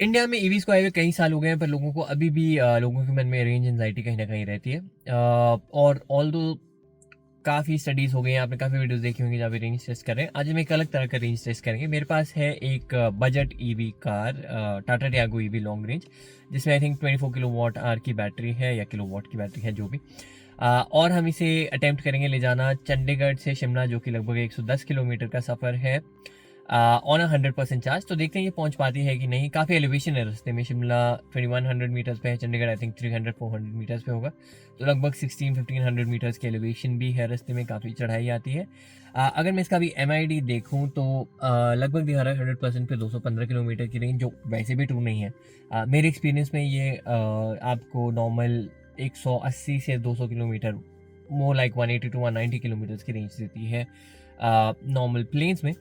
India में EVs को आए हुए कई साल हो गए हैं, पर लोगों को अभी भी लोगों के मन में रेंज एंग्जायटी कहीं न कहीं रहती है। और ऑल्दो काफ़ी स्टडीज़ हो गई हैं, आपने काफ़ी वीडियोज़ देखी होंगी जहाँ पे रेंज टेस्ट कर रहे हैं। आज हम एक अलग तरह का रेंज टेस्ट करेंगे। मेरे पास है एक budget EV car, Tata Tiago EV long range, जिसमें आई थिंक 24 किलोवाट आवर की बैटरी है या किलोवाट की बैटरी है, जो भी। और हम इसे अटेम्प्ट करेंगे ले जाना चंडीगढ़ से शिमला, जो कि लगभग 110 किलोमीटर का सफ़र है, ऑन अ 100% चार्ज। तो देखते हैं ये पहुंच पाती है कि नहीं। काफ़ी एलिवेशन है रास्ते में। शिमला 2100 मीटर्स पे है, चंडीगढ़ आई थिंक 300-400 मीटर्स पे होगा। तो लगभग 1600-1500 मीटर्स की एलिवेशन भी है रास्ते में, काफ़ी चढ़ाई आती है। अगर मैं इसका भी MID देखूं तो लगभग दिखा रहा है 100% पे 215 किलोमीटर की रेंज, जो वैसे भी ट्रू नहीं है। मेरे एक्सपीरियंस में ये आपको नॉर्मल 180 से 200 kilometre, more like 180 to 190 kilometres की रेंज देती है नॉर्मल प्लेन्स में।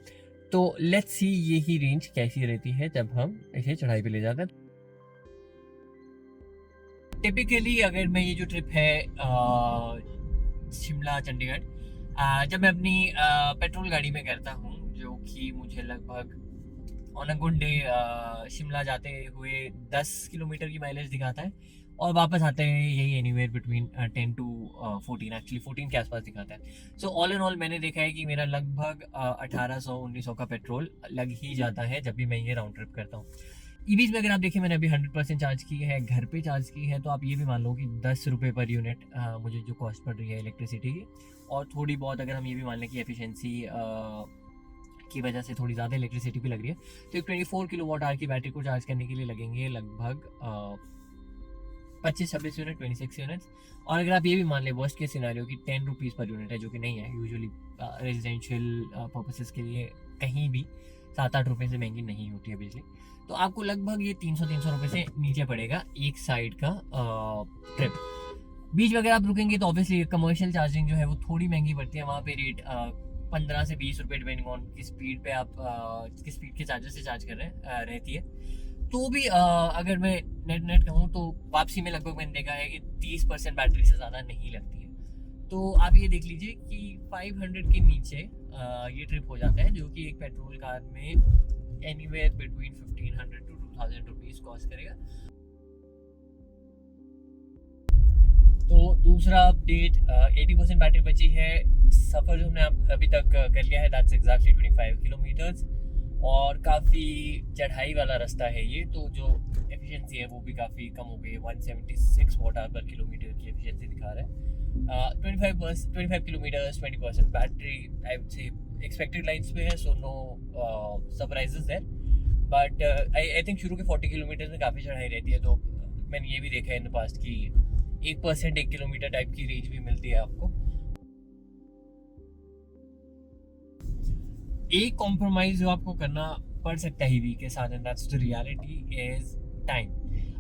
तो लेट्स सी ये ही रेंज कैसी रहती है जब हम इसे चढ़ाई पे ले जाते हैं। टिपिकली अगर मैं ये जो ट्रिप है शिमला चंडीगढ़, जब मैं अपनी पेट्रोल गाड़ी में करता हूँ, जो कि मुझे लगभग on a good day Shimla जाते हुए 10 किलोमीटर की माइलेज दिखाता है, और वापस आते हैं यही एनीवेयर बिटवीन 10 टू 14, एक्चुअली 14 के आसपास दिखाता है। सो ऑल एंड ऑल मैंने देखा है कि मेरा लगभग 1800-1900 का पेट्रोल लग ही जाता है जब भी मैं ये राउंड ट्रिप करता हूँ। ईवीज में अगर आप देखिए, मैंने अभी 100% चार्ज की है, घर पे चार्ज की है, तो आप ये भी मान लो कि 10 रुपये पर यूनिट मुझे जो कॉस्ट पड़ रही है इलेक्ट्रिसिटी की। और थोड़ी बहुत अगर हम ये भी मान लें कि एफिशिएंसी की वजह से थोड़ी ज़्यादा इलेक्ट्रिसिटी भी लग रही है, तो एक 24 किलोवाट आवर की बैटरी को चार्ज करने के लिए लगेंगे लगभग 25-26 यूनिट, 26 यूनिट्स। और अगर आप ये भी मान लें वर्स्ट के सिनारियो की 10 रुपीज़ पर यूनिट है, जो कि नहीं है यूजुअली रेजिडेंशियल पर्पसेस के लिए, कहीं भी 7-8 रुपये से महंगी नहीं होती है बिजली। तो आपको लगभग ये 300 रुपये से नीचे पड़ेगा एक साइड का ट्रिप। बीच में अगर आप रुकेंगे तो ऑब्वियसली कमर्शियल चार्जिंग जो है वो थोड़ी महंगी पड़ती है, वहाँ पे रेट 15 से 20 रुपये डिपेंडिंग ऑन किस स्पीड पे आप किस स्पीड के चार्जर से चार्ज कर रहे हैं रहती है। तो भी अगर मैं नेट नेट कहूँ तो वापसी में लगभग मैंने देखा है कि 30% बैटरी से ज़्यादा नहीं लगती है। तो आप ये देख लीजिए कि 500 के नीचे ये ट्रिप हो जाता है, जो कि एक पेट्रोल कार में anywhere between 1500 to 2000 rupees cost करेगा। तो दूसरा अपडेट, 80% बैटरी बची है। सफ़र जो हमने अभी तक कर लिया है दैट्स एग्जैक्टली 25 किलोमीटर्स, और काफ़ी चढ़ाई वाला रास्ता है ये, तो जो एफिशिएंसी है वो भी काफ़ी कम हो गई है। 176 वॉट आवर पर किलोमीटर की एफिशिएंसी दिखा रहा है। 25 kilometres, 20% battery, I would say expected lines पे है, सो नो सरप्राइजेस है। बट आई थिंक शुरू के 40 किलोमीटर में काफ़ी चढ़ाई रहती है, तो मैंने ये भी देखा है इन द पास्ट की 1% 1 किलोमीटर टाइप की रेंज भी मिलती है आपको। एक कॉम्प्रोमाइज जो आपको करना पड़ सकता है ईवी के साथ, and that's the reality, is time.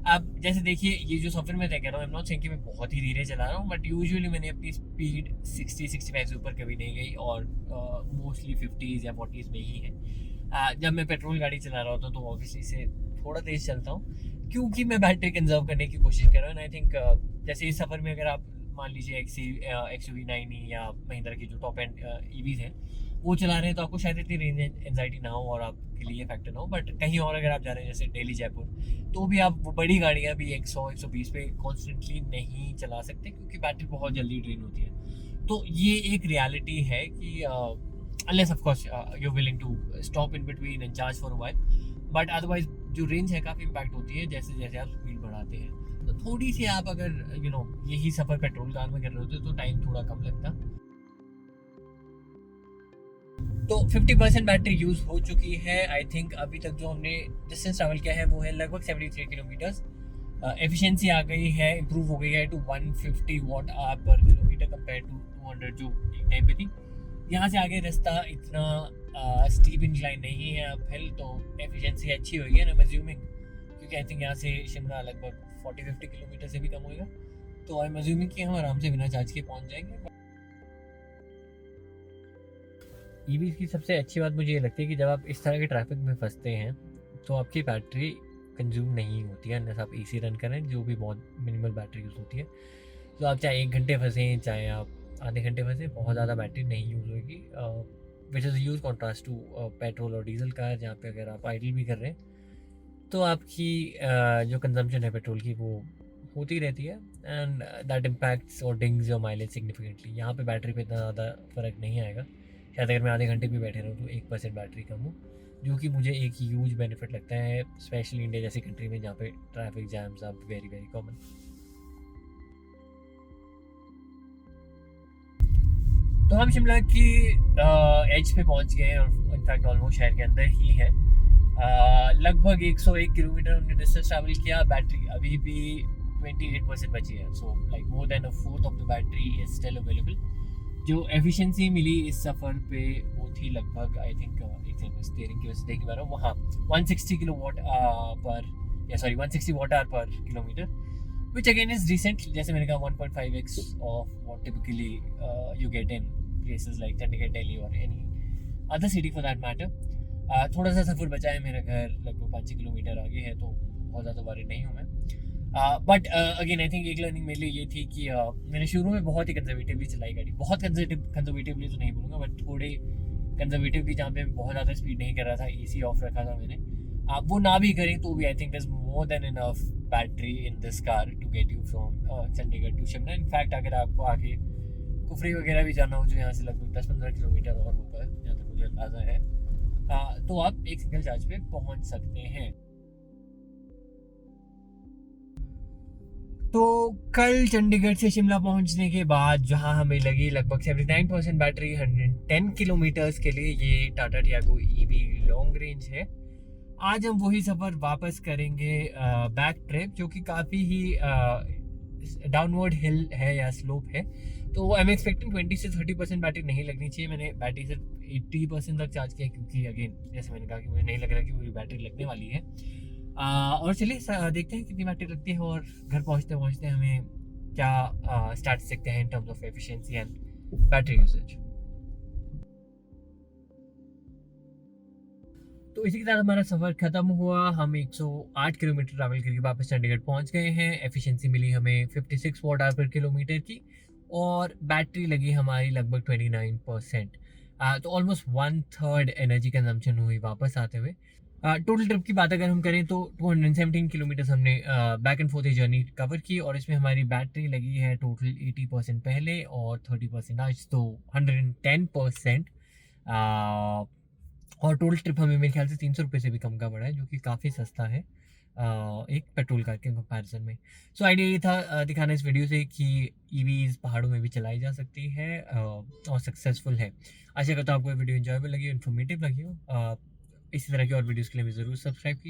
अब जैसे देखिए, ये जो सफ़र में तय कर रहा हूँ, आई एम नॉट सेइंग कि मैं बहुत ही धीरे चला रहा हूँ, बट यूजुअली मैंने अपनी स्पीड 60-65 से ऊपर कभी नहीं गई, और मोस्टली 50s या 40s में ही है। जब मैं पेट्रोल गाड़ी चला रहा होता हूँ तो ऑब्वियसली से थोड़ा तेज़ चलता हूँ, क्योंकि मैं बैटरी कंजर्व करने की कोशिश कर रहा हूँ। आई थिंक जैसे इस सफ़र में अगर आप मान लीजिए XUV 9E या महिंद्रा की जो टॉप एंड ईवीज हैं वो चला रहे हैं, तो आपको शायद इतनी रेंज एंजाइटी ना हो और आपके लिए फैक्टर ना हो। बट कहीं और अगर आप जा रहे हैं जैसे दिल्ली जयपुर, तो भी आप वो बड़ी गाड़ियाँ भी 100-120 पे कॉन्स्टेंटली नहीं चला सकते, क्योंकि बैटरी बहुत जल्दी ड्रेन होती है। तो ये एक रियलिटी है कि unless of course you willing to stop in between and charge for a while, but otherwise जो रेंज है काफ़ी इम्पैक्ट होती है जैसे जैसे आप स्पीड बढ़ाते हैं। तो थोड़ी सी आप अगर यही सफ़र पेट्रोल कार में कर रहे होते तो टाइम थोड़ा कम लगता। तो 50% बैटरी यूज़ हो चुकी है। आई थिंक अभी तक जो हमने डिस्टेंस ट्रैवल किया है वो है लगभग 73 किलोमीटर्स। एफिशिएंसी आ गई है, इम्प्रूव हो गई है टू 150 वॉट आवर पर किलोमीटर कंपेयर टू 200 जो एक टाइम पे थी। यहाँ से आगे रास्ता इतना स्टीप इंक्लाइन नहीं है अब हिल, तो एफिशिएंसी अच्छी होगी ना, मैं अज्यूमिंग, क्योंकि आई थिंक यहाँ से शिमला लगभग 40-50 किलोमीटर से भी कम होएगा। तो आई एम अज्यूमिंग कि हम आराम से बिना चार्ज के पहुँच जाएंगे। ईवी की सबसे अच्छी बात मुझे ये लगती है कि जब आप इस तरह के ट्रैफिक में फंसते हैं तो आपकी बैटरी कंज्यूम नहीं होती है, अनलेस आप AC रन करें, जो भी बहुत मिनिमल बैटरी यूज़ होती है। तो आप चाहे 1 घंटे फंसें, चाहे आप आधे घंटे फंसे, बहुत ज़्यादा बैटरी नहीं यूज़ होगी, which is use contrast to petrol और डीजल कार, जहाँ पे अगर आप आइडल भी कर रहे हैं तो आपकी जो कंजम्पशन है पेट्रोल की वो होती रहती है, एंड दैट इम्पैक्ट्स और डिंग्स योर माइलेज सिग्निफिकेंटली। यहाँ पे बैटरी पे इतना ज़्यादा फ़र्क नहीं आएगा। शायद अगर मैं आधे घंटे भी बैठे रहूँ तो 1% बैटरी कम हो, जो कि मुझे एक ह्यूज बेनिफिट लगता है, स्पेशली इंडिया जैसी कंट्री में जहाँ पे traffic jams are very very common. तो हम शिमला की एज पे पहुंच गए हैं, और इनफैक्ट ऑलमोस्ट शहर के अंदर ही है। लगभग 101 किलोमीटर हमने डिस्टेंस ट्रैवल किया। बैटरी अभी भी 28% बची है, so like more than a fourth of the battery is still available. जो एफिशिएंसी मिली इस सफ़र पे वो थी लगभग, आई थिंक एक सेकंड स्टीयरिंग की वजह से देख पा रहा हूँ, हाँ 160 किलो वाट पर, या सॉरी 160 वाट आवर पर kilometre, which again is decent. जैसे मैंने कहा 1.5x of what typically you get in places like Chandigarh, Delhi or any other city for that matter. थोड़ा सा सफ़र बचा है, मेरा घर लगभग 5 किलोमीटर आगे है, तो बहुत ज़्यादा वरीड नहीं हूँ मैं। बट अगेन आई थिंक एक लर्निंग मेरे लिए ये थी कि मैंने शुरू में बहुत ही कंजर्वेटिवली चलाई गाड़ी, बहुत कंजर्वेटिवली तो नहीं बोलूँगा, बट थोड़े कंजर्वेटिवली, जहाँ पे बहुत ज़्यादा स्पीड नहीं कर रहा था, AC ऑफ रखा था मैंने। आप वो ना भी करें तो भी I think there is more than enough battery in this car to get you from Chandigarh to Shimla. In fact अगर आपको आगे कुफरी वगैरह भी जाना हो, जो यहाँ से लगभग 10-15 किलोमीटर और होगा जहाँ तक मुझे अंदाज़ा है, तो आप एक सिंगल चार्ज पे पहुँच सकते हैं। तो कल चंडीगढ़ से शिमला पहुंचने के बाद जहां हमें लगी लगभग 79% बैटरी 110 किलोमीटर्स के लिए, ये Tata Tiago EV long range है। आज हम वही सफ़र वापस करेंगे, बैक ट्रिप, जो कि काफ़ी ही डाउनवर्ड हिल है या स्लोप है। तो आई एम एक्सपेक्टिंग 20 से 30% बैटरी नहीं लगनी चाहिए। मैंने बैटरी सिर्फ 80% तक चार्ज किया, क्योंकि अगेन जैसे मैंने कहा कि मुझे नहीं लग रहा कि पूरी बैटरी लगने वाली है। और चलिए देखते हैं कितनी बैटरी लगती है, और घर पहुंचते पहुंचते हमें क्या स्टार्ट सकते हैं in terms of efficiency and battery usage. तो इसी के साथ हमारा सफ़र ख़त्म हुआ। हम 108 किलोमीटर ट्रैवल करके वापस चंडीगढ़ पहुंच गए हैं। एफिशिएंसी मिली हमें 56 वाट आवर पर किलोमीटर की, और बैटरी लगी हमारी लगभग 29%। तो ऑलमोस्ट 1/3 एनर्जी कंजम्पशन हुई वापस आते हुए। टोटल ट्रिप की बात अगर हम करें तो 217 किलोमीटर हमने back and fourth journey cover की, और इसमें हमारी बैटरी लगी है टोटल 80% पहले और 30% आज, तो 110%। और टोटल ट्रिप हमें मेरे ख्याल से 300 रुपये से भी कम का पड़ा है, जो कि काफ़ी सस्ता है एक पेट्रोल कार के कंपैरिजन में। सो आइडिया ये था दिखाना इस वीडियो से कि EVs पहाड़ों में भी चलाई जा सकती है और सक्सेसफुल है। आशा करता हूँ आपको ये वीडियो इंजॉयबल लगी हो, इन्फॉर्मेटिव लगी हो। इसी तरह की और वीडियोज़ के लिए भी ज़रूर सब्सक्राइब कीजिए।